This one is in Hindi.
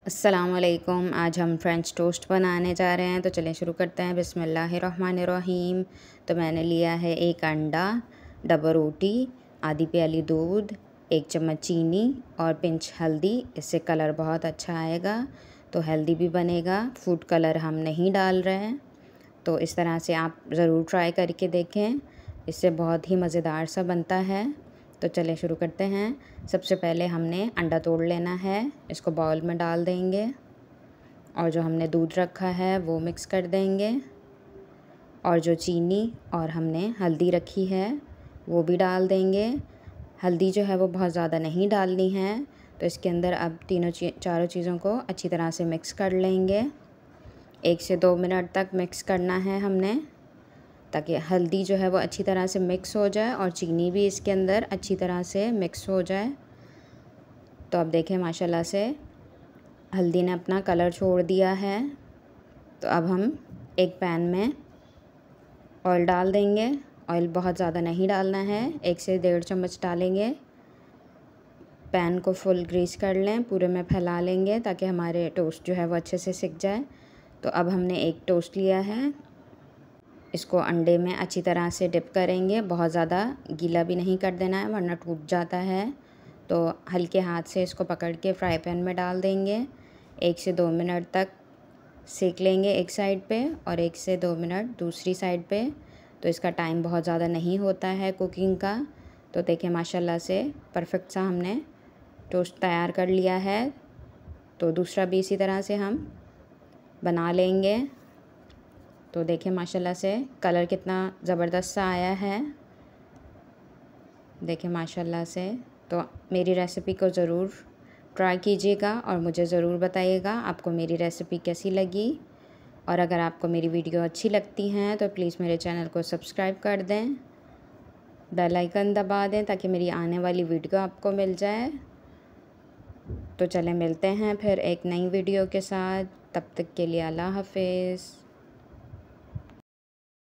अस्सलामुअलैकुम। आज हम फ्रेंच टोस्ट बनाने जा रहे हैं, तो चलें शुरू करते हैं। बिस्मिल्लाहिर्रहमानिर्रहीम। तो मैंने लिया है एक अंडा, डबल रोटी, आधी प्याली दूध, 1 चम्मच चीनी और पिंच हल्दी। इससे कलर बहुत अच्छा आएगा, तो हेल्दी भी बनेगा। फूड कलर हम नहीं डाल रहे हैं, तो इस तरह से आप ज़रूर ट्राई करके देखें, इससे बहुत ही मज़ेदार सा बनता है। तो चलिए शुरू करते हैं। सबसे पहले हमने अंडा तोड़ लेना है, इसको बाउल में डाल देंगे और जो हमने दूध रखा है वो मिक्स कर देंगे और जो चीनी और हमने हल्दी रखी है वो भी डाल देंगे। हल्दी जो है वो बहुत ज़्यादा नहीं डालनी है। तो इसके अंदर अब चारों चीज़ों को अच्छी तरह से मिक्स कर लेंगे। 1 से 2 मिनट तक मिक्स करना है हमने, ताकि हल्दी जो है वो अच्छी तरह से मिक्स हो जाए और चीनी भी इसके अंदर अच्छी तरह से मिक्स हो जाए। तो अब देखें माशाल्लाह से हल्दी ने अपना कलर छोड़ दिया है। तो अब हम एक पैन में ऑयल डाल देंगे। ऑयल बहुत ज़्यादा नहीं डालना है, 1 से 1.5 चम्मच डालेंगे। पैन को फुल ग्रीस कर लें, पूरे में फैला लेंगे ताकि हमारे टोस्ट जो है वो अच्छे से सिक जाए। तो अब हमने एक टोस्ट लिया है, इसको अंडे में अच्छी तरह से डिप करेंगे। बहुत ज़्यादा गीला भी नहीं कर देना है वरना टूट जाता है। तो हल्के हाथ से इसको पकड़ के फ्राई पैन में डाल देंगे। 1 से 2 मिनट तक सेक लेंगे एक साइड पे और 1 से 2 मिनट दूसरी साइड पे। तो इसका टाइम बहुत ज़्यादा नहीं होता है कुकिंग का। तो देखिए माशाल्लाह से परफेक्ट सा हमने टोस्ट तैयार कर लिया है। तो दूसरा भी इसी तरह से हम बना लेंगे। तो देखिए माशाल्लाह से कलर कितना ज़बरदस्त सा आया है, देखिए माशाल्लाह से। तो मेरी रेसिपी को ज़रूर ट्राई कीजिएगा और मुझे ज़रूर बताइएगा आपको मेरी रेसिपी कैसी लगी। और अगर आपको मेरी वीडियो अच्छी लगती हैं तो प्लीज़ मेरे चैनल को सब्सक्राइब कर दें, बेल आइकन दबा दें ताकि मेरी आने वाली वीडियो आपको मिल जाए। तो चलें मिलते हैं फिर एक नई वीडियो के साथ, तब तक के लिए अल्लाह हाफ़िज़।